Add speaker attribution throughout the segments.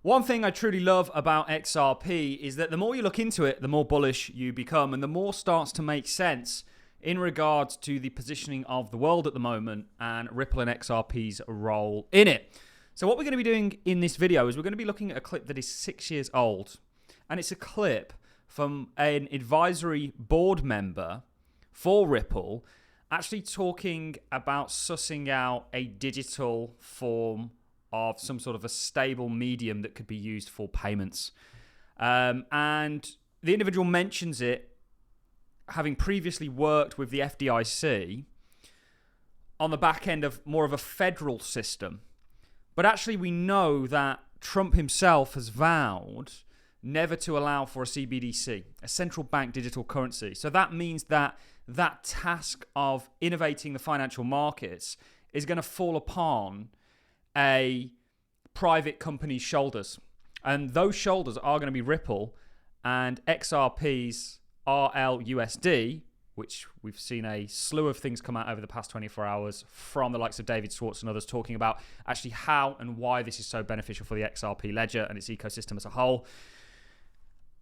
Speaker 1: One thing I truly love about XRP is that the more you look into it, the more bullish you become, and the more starts to make sense in regards to the positioning of the world at the moment and Ripple and XRP's role in it. So what we're going to be doing in this video is we're going to be looking at a clip that is 6 years old, and it's a clip from an advisory board member for Ripple actually talking about sussing out a digital form of some sort of a stable medium that could be used for payments. And the individual mentions it having previously worked with the FDIC on the back end of more of a federal system. But actually we know that Trump himself has vowed never to allow for a CBDC, a central bank digital currency. So that means that that task of innovating the financial markets is going to fall upon a private company's shoulders. And those shoulders are going to be Ripple and XRP's RLUSD, which we've seen a slew of things come out over the past 24 hours from the likes of David Schwartz and others talking about actually how and why this is so beneficial for the XRP ledger and its ecosystem as a whole.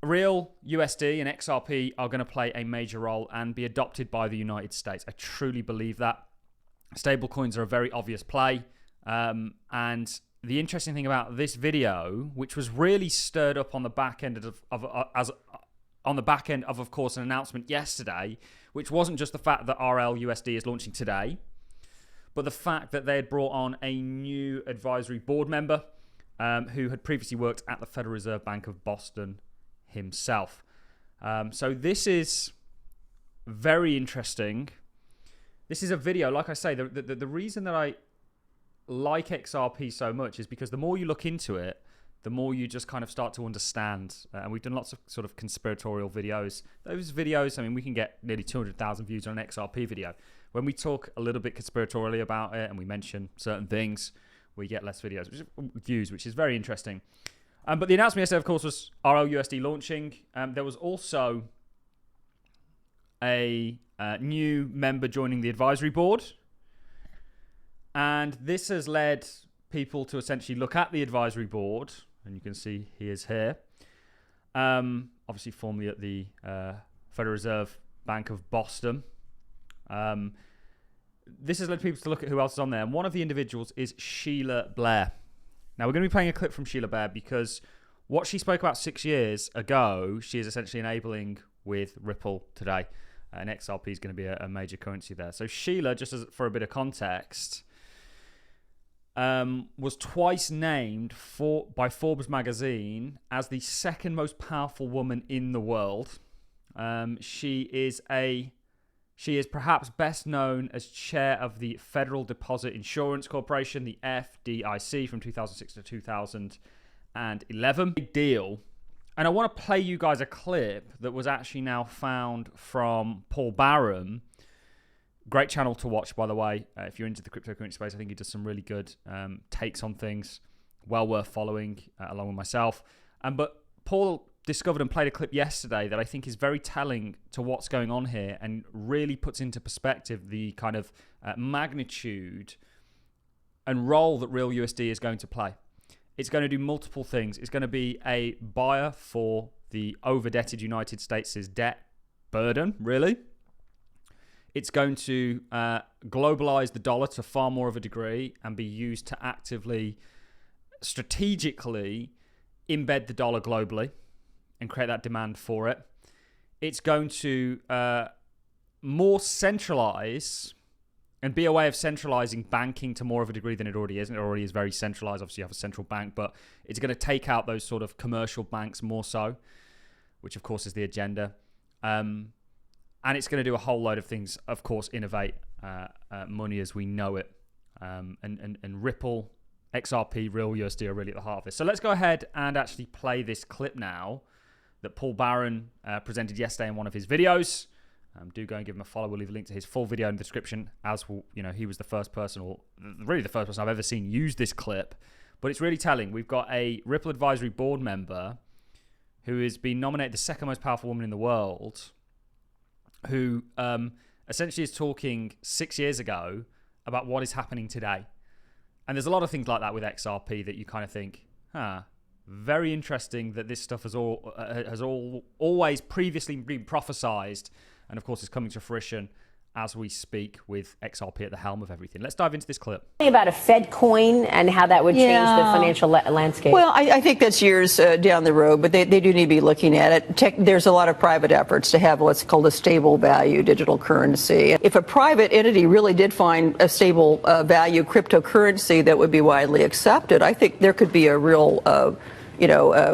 Speaker 1: Real USD and XRP are going to play a major role and be adopted by the United States. I truly believe that. Stablecoins are a very obvious play. And the interesting thing about this video, which was really stirred up on the back end of course, an announcement yesterday, which wasn't just the fact that RLUSD is launching today, but the fact that they had brought on a new advisory board member who had previously worked at the Federal Reserve Bank of Boston himself. So this is very interesting. This is a video, like I say, the reason that I like XRP so much is because the more you look into it, the more you just kind of start to understand. And we've done lots of sort of conspiratorial videos. Those videos, I mean, we can get nearly 200,000 views on an XRP video. When we talk a little bit conspiratorially about it and we mention certain things, we get less views, which is very interesting. But the announcement yesterday, of course, was RLUSD launching. There was also a new member joining the advisory board. And this has led people to essentially look at the advisory board. And you can see he is here. Obviously formerly at the Federal Reserve Bank of Boston. This has led people to look at who else is on there. And one of the individuals is Sheila Blair. Now, we're going to be playing a clip from Sheila Blair because what she spoke about 6 years ago, she is essentially enabling with Ripple today. And XRP is going to be a major currency there. So Sheila, just for a bit of context, was twice named by Forbes magazine as the second most powerful woman in the world. She is perhaps best known as chair of the Federal Deposit Insurance Corporation, the FDIC, from 2006 to 2011. Big deal. And I want to play you guys a clip that was actually now found from Paul Barron. Great channel to watch, by the way. If you're into the cryptocurrency space, I think he does some really good takes on things. Well worth following, along with myself. But Paul discovered and played a clip yesterday that I think is very telling to what's going on here and really puts into perspective the kind of magnitude and role that Real USD is going to play. It's going to do multiple things. It's going to be a buyer for the over-debted United States' debt burden, really. It's going to globalize the dollar to far more of a degree and be used to actively, strategically embed the dollar globally and create that demand for it. It's going to more centralize and be a way of centralizing banking to more of a degree than it already is. And it already is very centralized. Obviously, you have a central bank, but it's going to take out those sort of commercial banks more so, which, of course, is the agenda. And it's going to do a whole load of things, of course, innovate money as we know it. And Ripple, XRP, Real USD are really at the heart of this. So let's go ahead and actually play this clip now that Paul Barron presented yesterday in one of his videos. Do go and give him a follow. We'll leave a link to his full video in the description. As will, he was the first person, or really the first person I've ever seen use this clip. But it's really telling. We've got a Ripple advisory board member who has been nominated the second most powerful woman in the world, who essentially is talking 6 years ago about what is happening today. And there's a lot of things like that with XRP that you kind of think, Very interesting that this stuff has always previously been prophesized, and of course is coming to fruition as we speak, with XRP at the helm of everything. Let's dive into this clip.
Speaker 2: About a Fed coin and how that would change the financial landscape.
Speaker 3: Well, I think that's years down the road, but they do need to be looking at it. There's a lot of private efforts to have what's called a stable value digital currency. If a private entity really did find a stable value cryptocurrency that would be widely accepted, I think there could be a real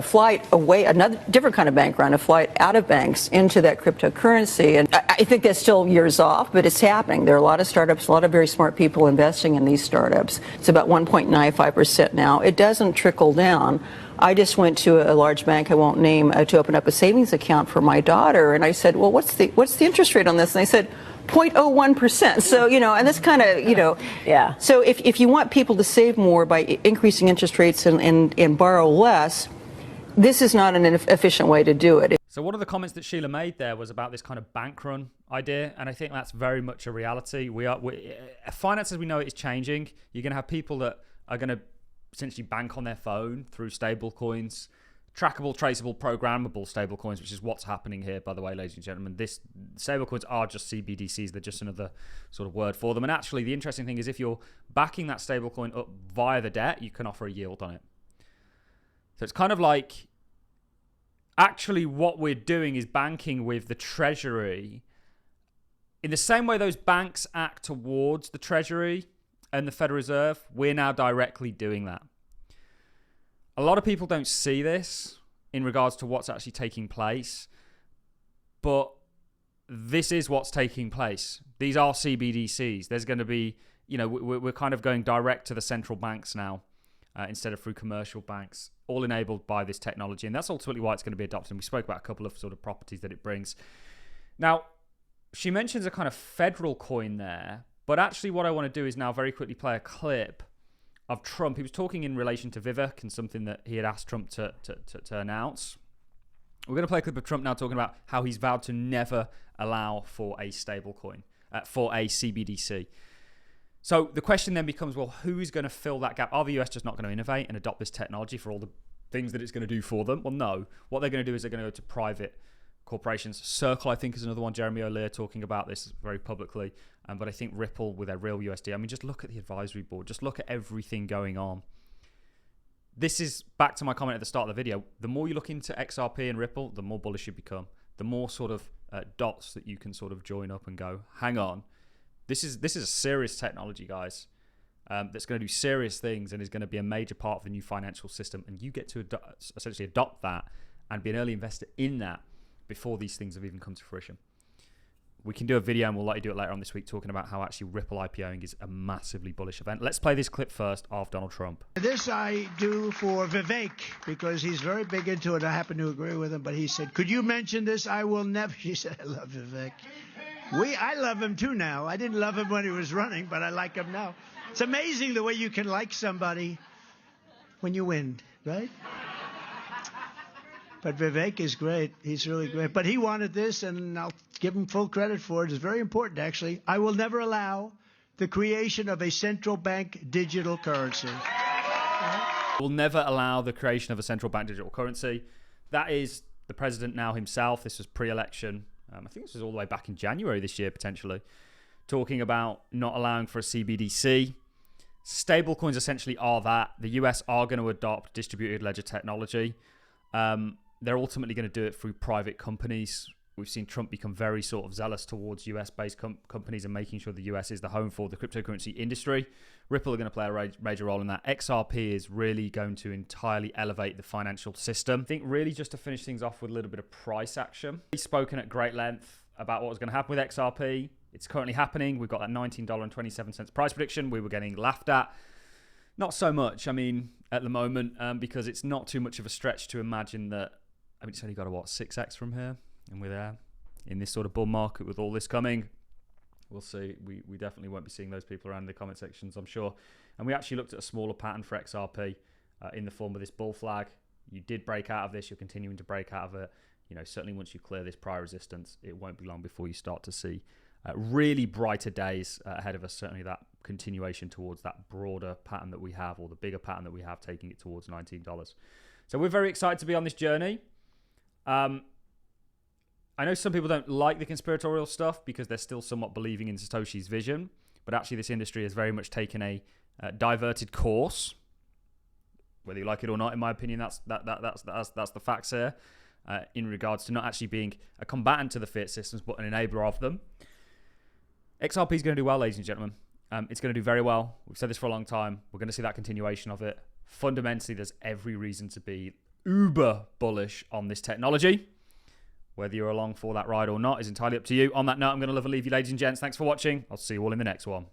Speaker 3: flight away, another different kind of bank run, a flight out of banks into that cryptocurrency. And I think that's still years off, but it's happening. There are a lot of startups, a lot of very smart people investing in these startups. It's about 1.95% now. It doesn't trickle down. I just went to a large bank I won't name to open up a savings account for my daughter, and I said, "Well, what's the interest rate on this?" And they said, 0.01%. So, and that's kind of,
Speaker 2: Yeah.
Speaker 3: So if you want people to save more by increasing interest rates and borrow less, this is not an efficient way to do it.
Speaker 1: So one of the comments that Sheila made there was about this kind of bank run idea, and I think that's very much a reality. Finance as we know it is changing. You're going to have people that are going to essentially bank on their phone through stable coins, trackable, traceable, programmable stablecoins, which is what's happening here, by the way, ladies and gentlemen. This stablecoins are just CBDCs. They're just another sort of word for them. And actually, the interesting thing is if you're backing that stablecoin up via the debt, you can offer a yield on it. So it's kind of like, actually what we're doing is banking with the Treasury in the same way those banks act towards the Treasury and the Federal Reserve. We're now directly doing that. A lot of people don't see this in regards to what's actually taking place, but this is what's taking place. These are CBDCs. There's going to be, we're kind of going direct to the central banks now instead of through commercial banks, all enabled by this technology. And that's ultimately why it's going to be adopted. And we spoke about a couple of sort of properties that it brings. Now, she mentions a kind of federal coin there, but actually what I want to do is now very quickly play a clip of Trump. He was talking in relation to Vivek and something that he had asked Trump to announce. We're going to play a clip of Trump now talking about how he's vowed to never allow for a stable coin, for a CBDC. So the question then becomes, well, who is going to fill that gap? Are the US just not going to innovate and adopt this technology for all the things that it's going to do for them? Well, no. What they're going to do is they're going to go to private corporations. Circle, I think, is another one. Jeremy O'Leary talking about this very publicly. But I think Ripple with their real USD. I mean, just look at the advisory board. Just look at everything going on. This is back to my comment at the start of the video. The more you look into XRP and Ripple, the more bullish you become. The more sort of dots that you can sort of join up and go, hang on. This is a serious technology, guys. That's going to do serious things and is going to be a major part of the new financial system. And you get to essentially adopt that and be an early investor in that before these things have even come to fruition. We can do a video and we'll let you do it later on this week talking about how actually Ripple IPOing is a massively bullish event. Let's play this clip first of Donald Trump.
Speaker 4: This I do for Vivek because he's very big into it. I happen to agree with him, but he said, could you mention this? I will never. He said, I love Vivek. I love him too now. I didn't love him when he was running, but I like him now. It's amazing the way you can like somebody when you win, right? But Vivek is great. He's really great. But he wanted this, and I'll give him full credit for it. It's very important, actually. I will never allow the creation of a central bank digital currency.
Speaker 1: We'll never allow the creation of a central bank digital currency. That is the president now himself. This was pre-election. I think this was all the way back in January this year, potentially, talking about not allowing for a CBDC. Stablecoins essentially are that. The US are going to adopt distributed ledger technology. They're ultimately going to do it through private companies. We've seen Trump become very sort of zealous towards US-based companies and making sure the US is the home for the cryptocurrency industry. Ripple are going to play a major role in that. XRP is really going to entirely elevate the financial system. I think really just to finish things off with a little bit of price action. We've spoken at great length about what was going to happen with XRP. It's currently happening. We've got that $19.27 price prediction. We were getting laughed at. Not so much, I mean, at the moment, because it's not too much of a stretch to imagine that, I mean, it's only got a, 6x from here, and we're there in this sort of bull market with all this coming. We'll see. We definitely won't be seeing those people around in the comment sections, I'm sure. And we actually looked at a smaller pattern for XRP in the form of this bull flag. You did break out of this. You're continuing to break out of it. Certainly once you clear this prior resistance, it won't be long before you start to see really brighter days ahead of us. Certainly that continuation towards that broader pattern that we have, or the bigger pattern that we have, taking it towards $19. So we're very excited to be on this journey. I know some people don't like the conspiratorial stuff because they're still somewhat believing in Satoshi's vision, but actually this industry has very much taken a diverted course. Whether you like it or not, in my opinion, that's the facts here. In regards to not actually being a combatant to the fiat systems, but an enabler of them. XRP is going to do well, ladies and gentlemen. It's going to do very well. We've said this for a long time. We're going to see that continuation of it. Fundamentally, there's every reason to be uber bullish on this technology. Whether you're along for that ride or not is entirely up to you. On that note, I'm going to leave you, ladies and gents. Thanks for watching. I'll see you all in the next one.